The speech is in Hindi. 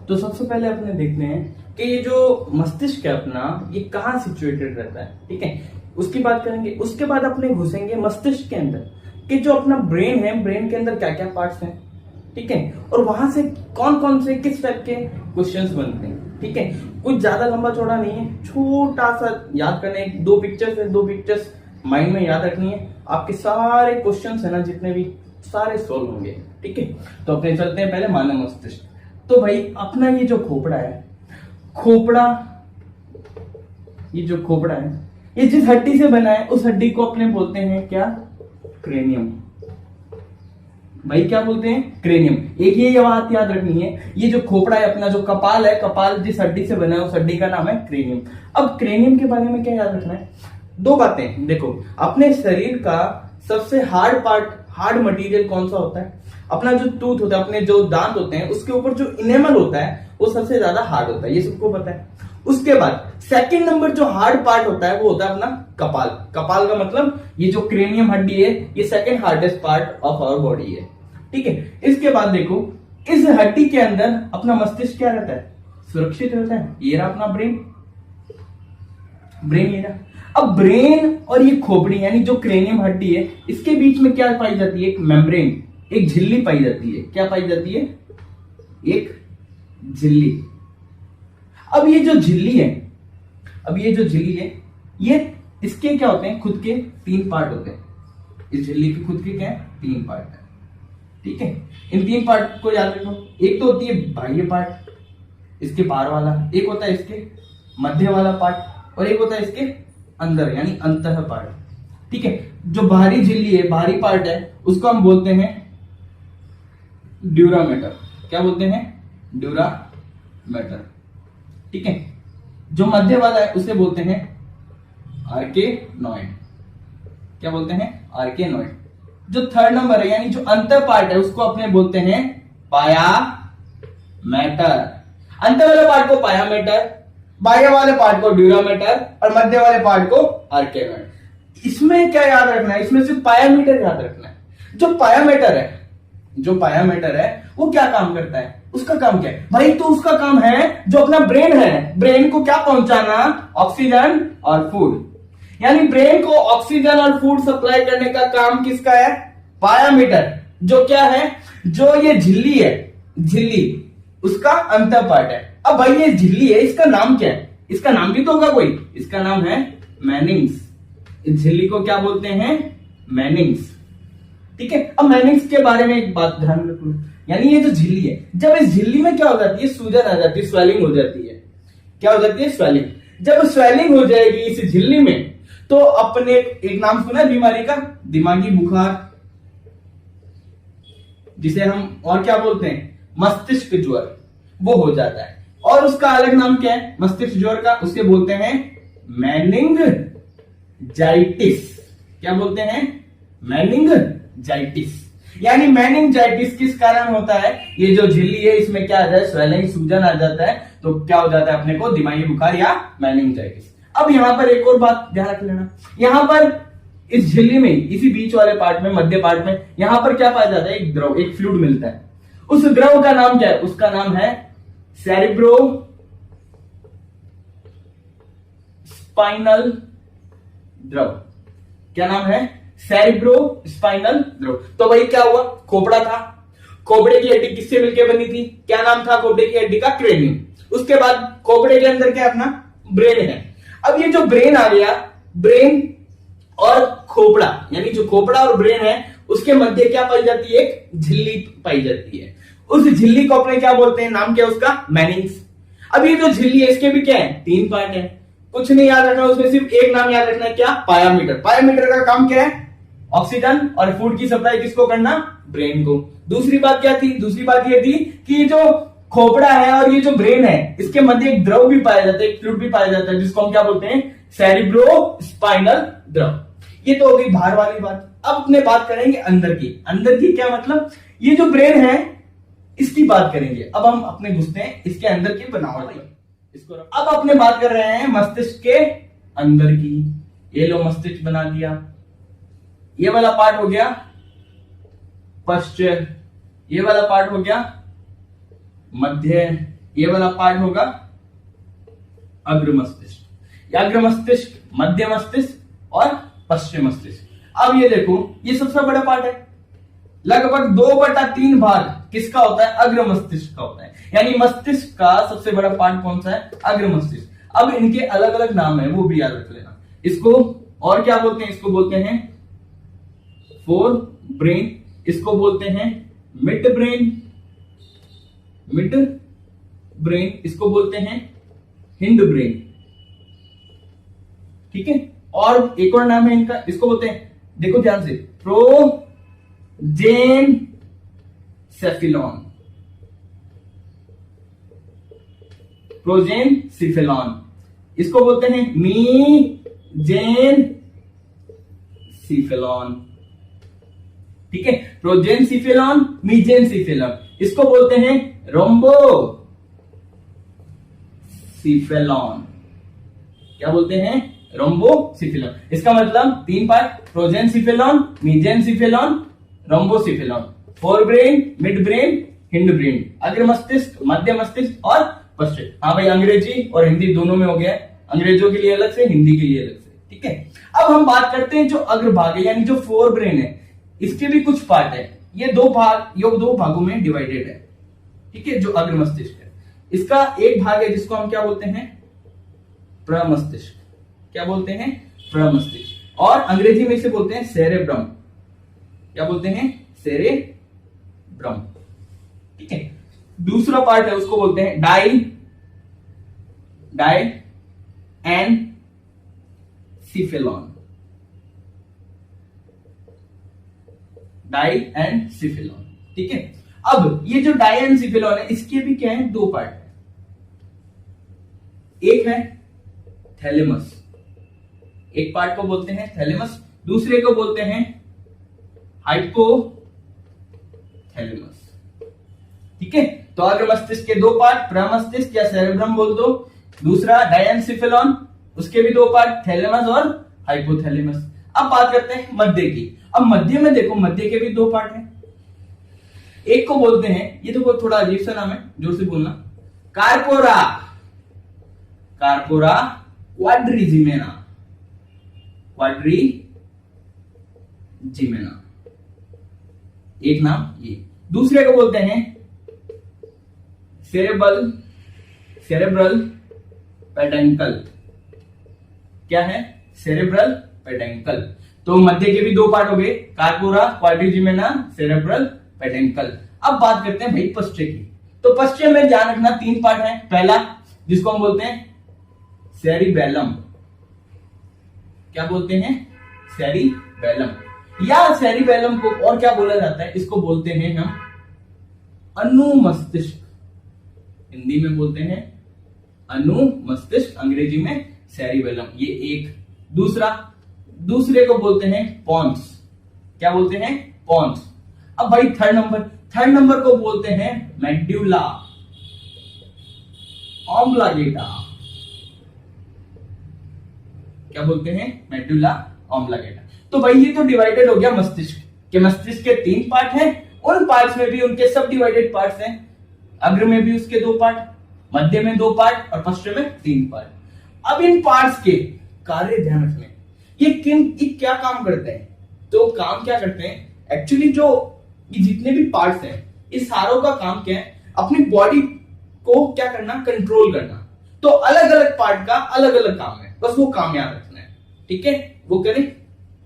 तो सबसे पहले अपने देखते हैं कि ये जो मस्तिष्क है अपना, ये कहाँ सिचुएटेड रहता है। ठीक है, उसकी बात करेंगे। उसके बाद अपने घुसेंगे मस्तिष्क के अंदर कि जो अपना ब्रेन है, ब्रेन के अंदर क्या क्या पार्ट्स हैं। ठीक है, और वहां से कौन कौन से किस टाइप के क्वेश्चंस बनते हैं। ठीक है, कुछ ज्यादा लंबा चौड़ा नहीं है, छोटा सा याद करने, दो पिक्चर्स है, दो पिक्चर्स माइंड में याद रखनी है, आपके सारे क्वेश्चंस है ना जितने भी, सारे सोल्व होंगे। ठीक है, तो अपने चलते हैं पहले मानव मस्तिष्क। तो भाई अपना ये जो खोपड़ा है, खोपड़ा, ये जो खोपड़ा है, ये जिस हड्डी से बना है उस हड्डी को अपने बोलते हैं क्या? क्रेनियम। भाई क्या बोलते हैं? क्रेनियम। एक ये बात याद रखनी है, ये जो खोपड़ा है अपना, जो कपाल है, कपाल जिस हड्डी से बना है उस हड्डी का नाम है क्रेनियम। अब क्रेनियम के बारे में क्या याद रखना है? दो बातें देखो, अपने शरीर का सबसे हार्ड पार्ट, हार्ड मटेरियल कौन सा होता है? अपना जो टूथ होता है, अपने जो दांत होते हैं, उसके ऊपर जो इनेमल होता है वो सबसे ज्यादा हार्ड होता है, ये सबको पता है। उसके बाद सेकंड नंबर जो हार्ड पार्ट होता है वो होता है अपना कपाल। कपाल का मतलब ये जो क्रेनियम हड्डी है, ये second hardest part of our body है। ठीक है, इसके बाद देखो, इस हड्डी के अंदर अपना मस्तिष्क क्या रहता है? सुरक्षित रहता है। ये रहा अपना ब्रेन, ब्रेन ये रहा। अब ब्रेन और ये खोपड़ी यानी जो क्रेनियम हड्डी है, इसके बीच में क्या पाई जाती है? एक मेम्ब्रेन, एक झिल्ली पाई जाती है। क्या पाई जाती है? एक झिल्ली। अब ये जो झिल्ली है, ये इसके क्या होते हैं? खुद के 3 पार्ट होते हैं। इस झिल्ली के खुद के क्या है? 3 पार्ट है। ठीक है, इन 3 पार्ट को याद रखो। एक तो होती है बाह्य पार्ट, इसके पार वाला, एक होता है इसके मध्य वाला पार्ट, और एक होता है इसके अंदर यानी अंतः पार्ट। ठीक है, जो बाहरी झिल्ली है, बाहरी पार्ट है, उसको हम बोलते हैं ड्यूरामेटर। क्या बोलते हैं? ड्यूरामेटर। ठीक है, जो मध्य वाला है उसे बोलते हैं आर्केनॉइड। क्या बोलते हैं? आर्केनॉइड। जो थर्ड नंबर है यानी जो अंतर पार्ट है उसको अपने बोलते हैं पायामेटर। अंतर वाले पार्ट को पायामेटर, बाह्य वाले पार्ट को ड्यूरामेटर और मध्य वाले पार्ट को आर्केनॉइड। इसमें क्या याद रखना है? इसमें सिर्फ पायामीटर याद रखना है। जो पायामीटर है वो क्या काम करता है? उसका काम क्या है भाई? तो उसका काम है, जो अपना ब्रेन है, ब्रेन को क्या पहुंचाना? ऑक्सीजन और फूड। यानी ब्रेन को ऑक्सीजन और फूड सप्लाई करने का काम किसका है? पायामीटर। जो क्या है? जो ये झिल्ली है, झिल्ली उसका अंतर पार्ट है। अब भाई ये झिल्ली है, इसका नाम क्या है? इसका नाम भी तो होगा कोई। इसका नाम है मैनिंग्स। इस झिल्ली को क्या बोलते हैं? मैनिंग्स। ठीक है, अब मैनिंग्स के बारे में एक बात ध्यान रखो, यानी ये जो झिल्ली है, जब इस झिल्ली में क्या हो जाती है? सूजन आ जाती है, स्वेलिंग हो जाती है। क्या हो जाती है? स्वेलिंग। जब स्वेलिंग हो जाएगी इस झिल्ली में, तो अपने एक नाम सुना है बीमारी का? दिमागी बुखार, जिसे हम और क्या बोलते हैं? मस्तिष्क ज्वर, वो हो जाता है। और उसका अलग नाम क्या है मस्तिष्क ज्वर का? उसे बोलते हैं मेनिंजाइटिस। क्या बोलते हैं? मेनिंजाइटिस। यानी मेनिंजाइटिस किस कारण होता है? ये जो झिल्ली है इसमें क्या आ जाए? स्वेलिंग, सूजन आ जाता है, तो क्या हो जाता है अपने को? दिमागी बुखार या मेनिंजाइटिस। अब यहां पर एक और बात ध्यान रख लेना, यहां पर इस झिल्ली में, इसी बीच वाले पार्ट में, मध्य पार्ट में, यहां पर क्या पाया जाता है? एक द्रव, एक फ्लूइड मिलता है। उस द्रव का नाम क्या है? उसका नाम है सेरिब्रो स्पाइनल द्रव। क्या नाम है? सेरिब्रो स्पाइनल द्रव। तो भाई क्या हुआ? खोपड़ा था, खोपड़े की हड्डी किससे मिलकर बनी थी? क्या नाम था खोपड़े की हड्डी का? क्रेनियम। उसके बाद खोपड़े के अंदर क्या अपना ब्रेन है। अब ये जो ब्रेन आ गया, ब्रेन और खोपड़ा, यानी जो खोपड़ा और ब्रेन है उसके मध्य क्या पाई जाती है? एक झिल्ली पाई जाती है। उस झिल्ली को अपने क्या बोलते हैं? नाम क्या है उसका? मैनिंग्स। अब ये जो झिल्ली है इसके भी क्या है? 3 पार्ट है। कुछ नहीं याद रखना, उसमें सिर्फ एक नाम याद रखना है, क्या? पायामीटर। पायामीटर का काम क्या है? ऑक्सीजन और फूड की सप्लाई किसको करना? ब्रेन को। दूसरी बात क्या थी? दूसरी बात ये थी कि जो खोपड़ा है और ये जो ब्रेन है, इसके मध्य एक द्रव भी पाया जाता है, एक फ्लूइड भी पाया जाता है, जिसको हम क्या बोलते हैं? सेरिब्रो स्पाइनल द्रव। ये तो हो गई बाहर वाली बात। अब अपने बात करेंगे अंदर की। अंदर की क्या मतलब? ये जो ब्रेन है इसकी बात करेंगे। अब हम अपने घुसते हैं इसके अंदर की बनावट की। इसको अब अपने बात कर रहे हैं मस्तिष्क के अंदर की। ये लो मस्तिष्क बना दिया, ये वाला पार्ट हो गया पश्च, ये वाला पार्ट हो गया मध्य, ये वाला पार्ट होगा अग्र मस्तिष्क। अग्र मस्तिष्क, मध्य मस्तिष्क और पश्चिम मस्तिष्क। अब ये देखो, ये सबसे बड़ा पार्ट है, लगभग 2/3 भाग किसका होता है? अग्र मस्तिष्क का होता है। यानी मस्तिष्क का सबसे बड़ा पार्ट कौन सा है? अग्र मस्तिष्क। अब इनके अलग अलग नाम है, वो भी याद रख लेना। इसको और क्या बोलते हैं? इसको बोलते हैं फोर ब्रेन, इसको बोलते हैं मिड ब्रेन, मिड ब्रेन, इसको बोलते हैं हिंड ब्रेन। ठीक है, और एक और नाम है इनका, इसको बोलते हैं, देखो ध्यान से, प्रोजेनसेफिलॉन, प्रोजेनसेफिलॉन, इसको बोलते हैं मीजेनसेफिलॉन। ठीक है, प्रोजेनसेफिलॉन, मीजेनसेफिलॉन, इसको बोलते हैं रोम्बोसेफिलॉन। क्या बोलते हैं? रोम्बोसेफिलॉन। इसका मतलब 3 part, prosencephalon, mesencephalon, rhombencephalon. Fore brain, mid brain, hind brain, अग्र मस्तिष्क, मध्य मस्तिष्क और पश्चिम। हाँ भाई, अंग्रेजी और हिंदी दोनों में हो गया है, अंग्रेजों के लिए अलग से, हिंदी के लिए अलग से। ठीक है, अब हम बात करते हैं जो अग्रभाग है, यानी जो फोर ब्रेन है, इसके भी कुछ पार्ट है। ये दो भागों में डिवाइडेड है। ठीक है, जो अग्र मस्तिष्क है, इसका एक भाग है जिसको हम क्या बोलते हैं? प्रमस्तिष्क। क्या बोलते हैं? प्रमस्तिष्क। और अंग्रेजी में इसे बोलते हैं सेरेब्रम। क्या बोलते हैं? सेरेब्रम। ठीक है, दूसरा पार्ट है उसको बोलते हैं डायएनसेफेलॉन। डायएनसेफेलॉन। ठीक है, अब ये जो डायएनसेफेलॉन है, इसके भी क्या है? 2 पार्ट है। एक है थैलेमस, एक पार्ट को बोलते हैं थैलेमस, दूसरे को बोलते हैं हाइपोथैलेमस। ठीक है, तो अग्र मस्तिष्क के 2 पार्ट, प्रमस्तिष्क या सेरेब्रम बोल दो, दूसरा डायएनसेफेलॉन, उसके भी 2 पार्ट, थैलेमस और हाइपोथैलेमस। अब बात करते हैं मध्य की। अब मध्य में देखो, मध्य के भी 2 पार्ट हैं। एक को बोलते हैं, ये तो थोड़ा अजीब सा नाम है, जोर से बोलना, कार्पोरा, कार्पोरा क्वाड्रिजिमेना, क्वाड्रिजिमेना, एक नाम ये। दूसरे को बोलते हैं सेरेब्रल पेडेंकल। क्या है? सेरेब्रल पेडेंकल। तो मध्य के भी 2 पार्ट हो गए, कार्पोरा, क्वाड्रिजिमेना, सेरेब्रल पेडेंकल। अब बात करते हैं भाई पश्चिम की। तो पश्चिम में ध्यान रखना 3 पार्ट है। पहला जिसको हम बोलते हैं सेरिबेलम। क्या बोलते हैं? सेरिबेलम, या सेरिबेलम को और क्या बोला जाता है? इसको बोलते हैं हम अनुमस्तिष्क, हिंदी में बोलते हैं अनुमस्तिष्क, अंग्रेजी में सेरिबेलम। ये एक। दूसरे को बोलते हैं पॉन्स। क्या बोलते हैं? पॉन्स। अब भाई थर्ड नंबर को बोलते हैं मेड्यूला ऑब्लांगेटा। क्या बोलते हैं? Medulla oblongata. तो भाई ये तो डिवाइडेड हो गया मस्तिष्क के। मस्तिष्क के 3 पार्ट हैं, उन पार्ट्स में भी उनके सब डिवाइडेड पार्ट्स हैं। अग्र में भी उसके 2 पार्ट, मध्य में 2 पार्ट और पश्चिम में 3 पार्ट। अब इन पार्ट्स के कार्य ध्यान रखने, ये क्या काम करते हैं? तो काम क्या करते हैं एक्चुअली, जो ये जितने भी पार्ट्स हैं, इस सारों का काम क्या है? अपनी बॉडी को क्या करना? कंट्रोल करना। तो अलग अलग पार्ट का अलग अलग काम है, बस वो काम याद रखना है। ठीक है, वो करें।